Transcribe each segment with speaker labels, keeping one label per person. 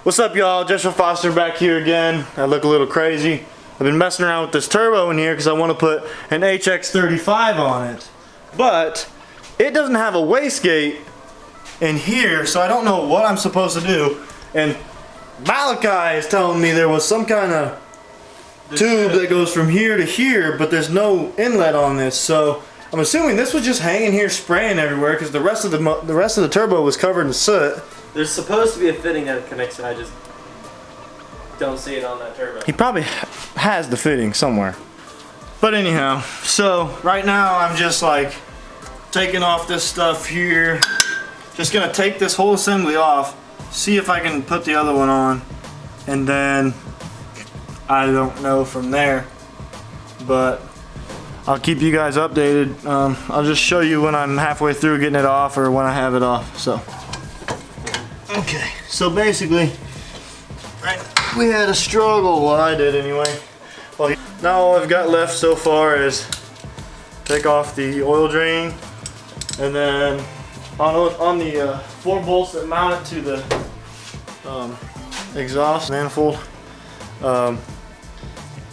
Speaker 1: What's up, y'all? Joshua Foster back here again. I look a little crazy. I've been messing around with this turbo in here because I want to put an HX35 on it. But it doesn't have a wastegate in here, so I don't know what I'm supposed to do. And Malachi is telling me there was some kind of tube that goes from here to here, but there's no inlet on this. So I'm assuming this was just hanging here spraying everywhere because the rest of the turbo was covered in soot.
Speaker 2: There's supposed to be a fitting that connects it. I just don't see it on that turbo.
Speaker 1: He probably has the fitting somewhere. But anyhow, so right now I'm just like taking off this stuff here. Just gonna take this whole assembly off, see if I can put the other one on, and then I don't know from there. But I'll keep you guys updated. I'll just show you when I'm halfway through getting it off or when I have it off. So okay, so basically, right, we had a struggle, well I did anyway. Well, now all I've got left so far is take off the oil drain, and then on the 4 bolts that mount it to the exhaust manifold,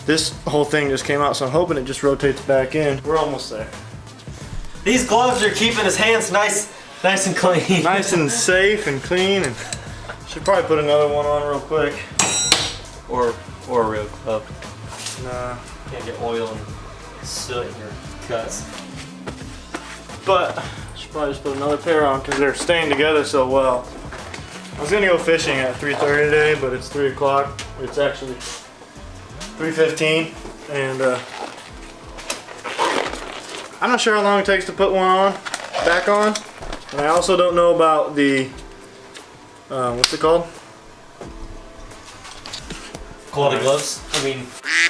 Speaker 1: this whole thing just came out, so I'm hoping it just rotates back in. We're almost there.
Speaker 2: These gloves are keeping his hands nice and clean.
Speaker 1: Nice and safe and clean, and should probably put another one on real quick.
Speaker 2: Or a real glove.
Speaker 1: Nah.
Speaker 2: Can't get oil and soot in your cuts.
Speaker 1: But I should probably just put another pair on because they're staying together so well. I was gonna go fishing at 3:30 today, but it's 3 o'clock. It's actually 3:15, and I'm not sure how long it takes to put one back on. And I also don't know about the what's it called?
Speaker 2: Quality gloves? I mean,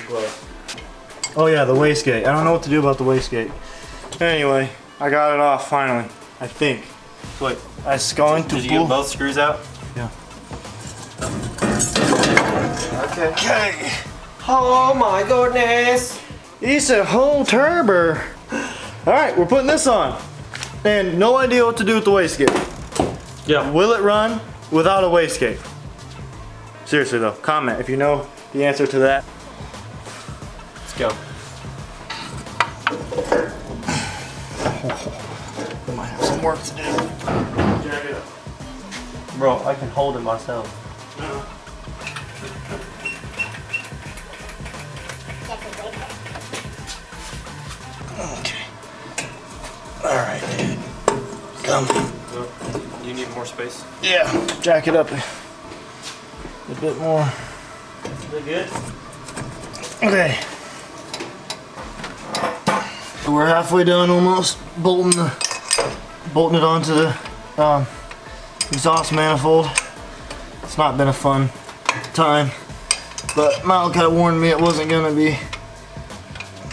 Speaker 2: gloves.
Speaker 1: Oh yeah, the wastegate. I don't know what to do about the wastegate. Anyway, I got it off finally, I think.
Speaker 2: Wait,
Speaker 1: it's going to
Speaker 2: did you get both screws out?
Speaker 1: Yeah.
Speaker 2: Okay. Oh my goodness!
Speaker 1: It's a whole turbo. Alright, we're putting this on. And no idea what to do with the wastegate.
Speaker 2: Yeah.
Speaker 1: Will it run without a wastegate? Seriously though, comment if you know the answer to that.
Speaker 2: Let's go.
Speaker 1: I might have some work to do. Jack it up.
Speaker 2: Bro, I can hold it myself.
Speaker 1: Okay. Alright, dude. Come.
Speaker 2: You need more space?
Speaker 1: Yeah, jack it up a bit more.
Speaker 2: Is that good?
Speaker 1: Okay. We're halfway done almost, bolting it onto the exhaust manifold. It's not been a fun time, but Malachi warned me it wasn't gonna be.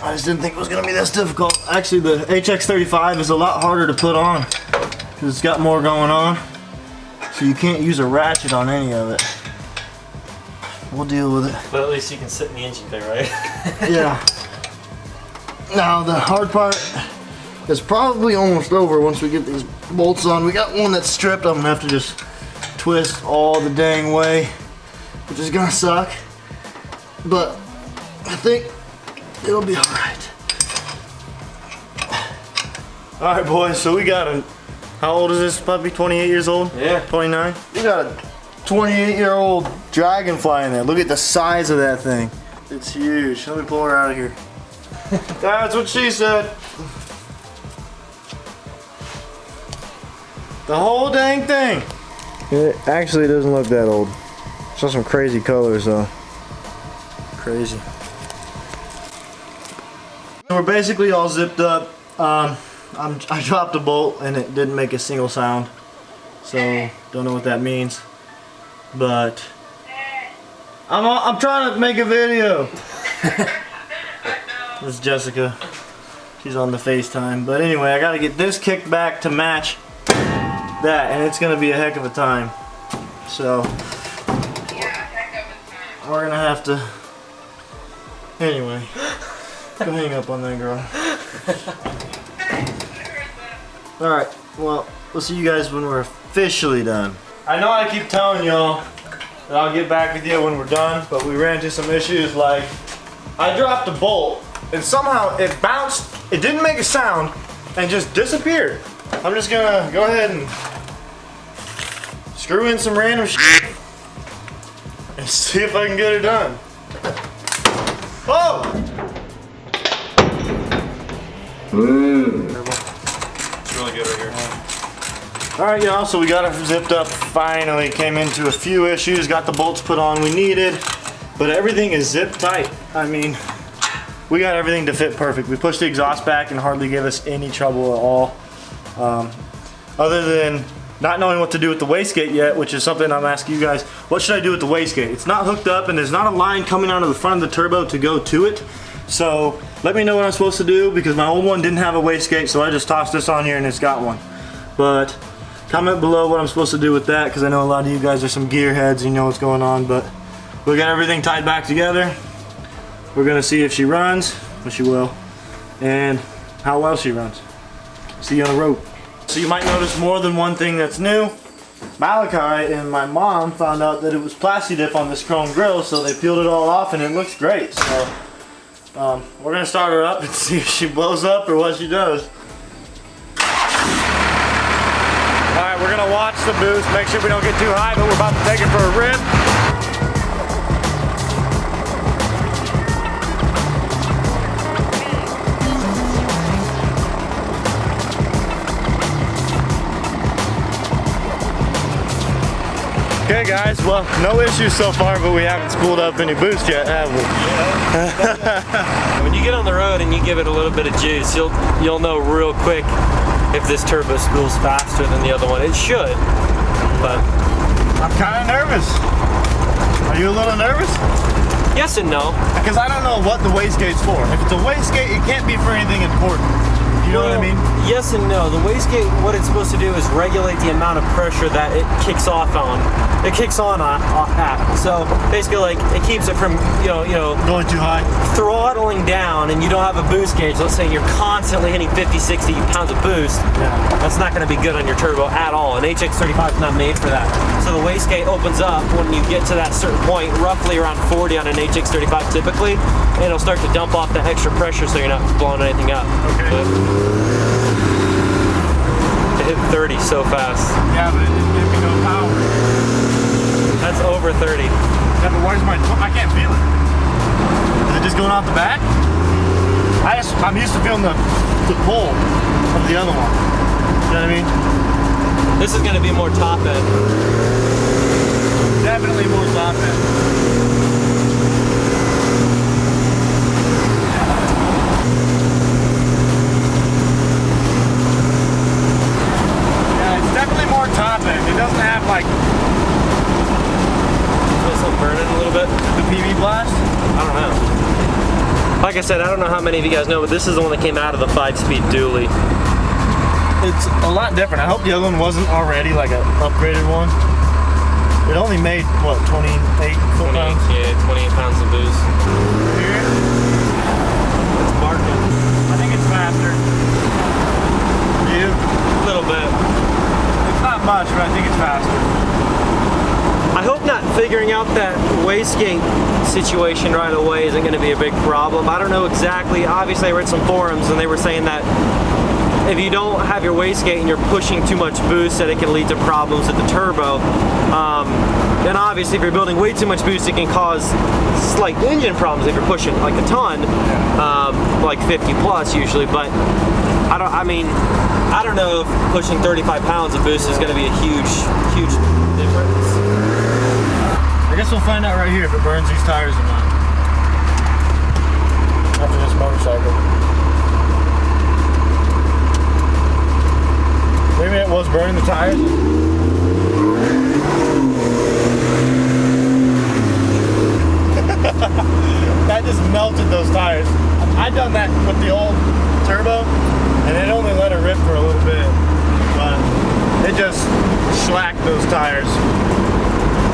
Speaker 1: I just didn't think it was gonna be this difficult. Actually, the HX35 is a lot harder to put on because it's got more going on. So you can't use a ratchet on any of it. We'll deal with it.
Speaker 2: But at least you can sit in the engine thing, right?
Speaker 1: Yeah. Now the hard part is probably almost over once we get these bolts on. We got one that's stripped. I'm gonna have to just twist all the dang way, which is gonna suck. But I think it'll be alright. Alright boys, so we got a, how old is this puppy? 28 years old?
Speaker 2: Yeah.
Speaker 1: 29? We got a 28-year-old dragonfly in there. Look at the size of that thing. It's huge. Let me pull her out of here. That's what she said. The whole dang thing. It actually doesn't look that old. It's got some crazy colors though. Crazy. We're basically all zipped up. I dropped a bolt and it didn't make a single sound. So don't know what that means. But I'm trying to make a video. This is Jessica. She's on the FaceTime. But anyway, I gotta get this kicked back to match that, and it's gonna be a heck of a time. So we're gonna have to. Anyway, go hang up on that girl. Alright, well, we'll see you guys when we're officially done. I know I keep telling y'all and I'll get back with you when we're done. But we ran into some issues, like I dropped a bolt and somehow it bounced, it didn't make a sound and just disappeared. I'm just gonna go ahead and screw in some random shit and see if I can get it done. Oh!
Speaker 3: It's really good right here.
Speaker 1: Alright y'all, so we got it zipped up finally. Came into a few issues, got the bolts put on we needed, but everything is zip tight. I mean, we got everything to fit perfect. We pushed the exhaust back and hardly gave us any trouble at all. Other than not knowing what to do with the wastegate yet, which is something I'm asking you guys, what should I do with the wastegate? It's not hooked up and there's not a line coming out of the front of the turbo to go to it. So let me know what I'm supposed to do, because my old one didn't have a wastegate, so I just tossed this on here and it's got one. But comment below what I'm supposed to do with that, because I know a lot of you guys are some gearheads, you know what's going on. But we got everything tied back together. We're gonna see if she runs, which she will, and how well she runs. See you on the road. So you might notice more than one thing that's new. Malachi and my mom found out that it was Plasti Dip on this chrome grill, so they peeled it all off and it looks great. So we're gonna start her up and see if she blows up or what she does. Alright, we're gonna watch the boost, make sure we don't get too high, but we're about to take it for a rip. Okay guys, well, no issues so far, but we haven't spooled up any boost yet, have we?
Speaker 2: Yeah. When you get on the road and you give it a little bit of juice, you'll know real quick if this turbo spools faster than the other one. It should, but
Speaker 1: I'm kind of nervous. Are you a little nervous?
Speaker 2: Yes and no.
Speaker 1: Because I don't know what the wastegate's for. If it's a wastegate, it can't be for anything important. You know what I mean?
Speaker 2: Yes and no. The wastegate, what it's supposed to do is regulate the amount of pressure that it kicks off on. It kicks on at. So basically, like, it keeps it from, you know,
Speaker 1: going too high,
Speaker 2: throttling down, and you don't have a boost gauge. Let's say you're constantly hitting 50, 60 pounds of boost.
Speaker 1: Yeah.
Speaker 2: That's not going to be good on your turbo at all. An HX35 is not made for that. So the wastegate opens up when you get to that certain point, roughly around 40 on an HX35 typically, and it'll start to dump off the extra pressure so you're not blowing anything up.
Speaker 1: Okay.
Speaker 2: It hit 30 so fast.
Speaker 1: Yeah, but it didn't give me no power.
Speaker 2: That's over 30.
Speaker 1: Yeah, but where's my, I can't feel it. Is it just going off the back? I'm used to feeling the pull of the other one. You know what I mean?
Speaker 2: This is going to be more top end.
Speaker 1: Definitely more top end. Definitely more top end. It doesn't have like.
Speaker 2: Feel something burning a little bit?
Speaker 1: The PV blast?
Speaker 2: I don't know. Like I said, I don't know how many of you guys know, but this is the one that came out of the 5-speed dually.
Speaker 1: It's a lot different. I hope the other one wasn't already like an upgraded one. It only made what, 28 foot-pounds?
Speaker 2: Yeah, 28 pounds of boost.
Speaker 1: Here.
Speaker 2: It's barking.
Speaker 1: I think it's faster. You?
Speaker 2: A little bit.
Speaker 1: Not much, but I think it's faster.
Speaker 2: I hope not figuring out that wastegate situation right away isn't going to be a big problem. I don't know exactly. Obviously, I read some forums and they were saying that if you don't have your wastegate and you're pushing too much boost, that it can lead to problems with the turbo. And obviously, if you're building way too much boost, it can cause slight engine problems if you're pushing like a ton, like 50 plus usually. But I don't know if pushing 35 pounds of boost is going to be a huge difference.
Speaker 1: I guess we'll find out right here if it burns these tires or not. After this motorcycle. Maybe it was burning the tires. That just melted those tires. I done that with the old turbo, and it only let it rip for a little bit, but it just slacked those tires.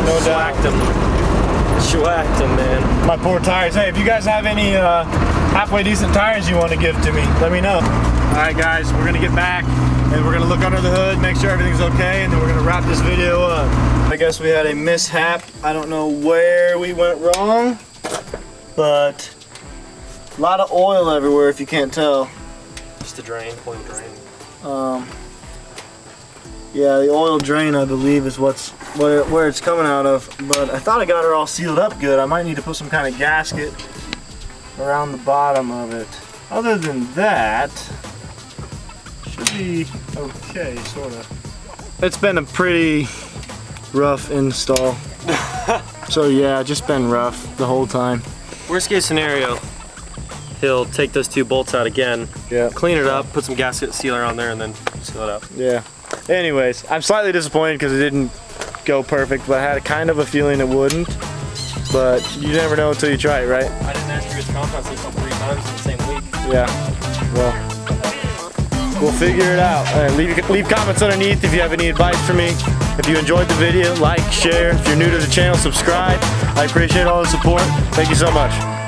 Speaker 1: No doubt.
Speaker 2: Shellacked them, man.
Speaker 1: My poor tires. Hey, if you guys have any halfway decent tires you want to give to me, let me know. All right, guys, we're gonna get back. and we're gonna look under the hood, make sure everything's okay, and then we're gonna wrap this video up. I guess we had a mishap. I don't know where we went wrong, but a lot of oil everywhere if you can't tell.
Speaker 2: Just a drain, point drain.
Speaker 1: Yeah, the oil drain I believe is where it's coming out of, but I thought I got her all sealed up good. I might need to put some kind of gasket around the bottom of it. Other than that, should be okay, sort of. It's been a pretty rough install. So yeah, just been rough the whole time.
Speaker 2: Worst case scenario, he'll take those 2 bolts out again, clean it up, put some gasket sealer on there, and then seal it up.
Speaker 1: Yeah. Anyways, I'm slightly disappointed because it didn't go perfect, but I had a kind of a feeling it wouldn't. But you never know until you try it, right?
Speaker 2: I didn't ask for his compound system 3 times in the same week.
Speaker 1: Yeah. Well, we'll figure it out. Leave comments underneath if you have any advice for me. If you enjoyed the video, like, share. If you're new to the channel, subscribe. I appreciate all the support. Thank you so much.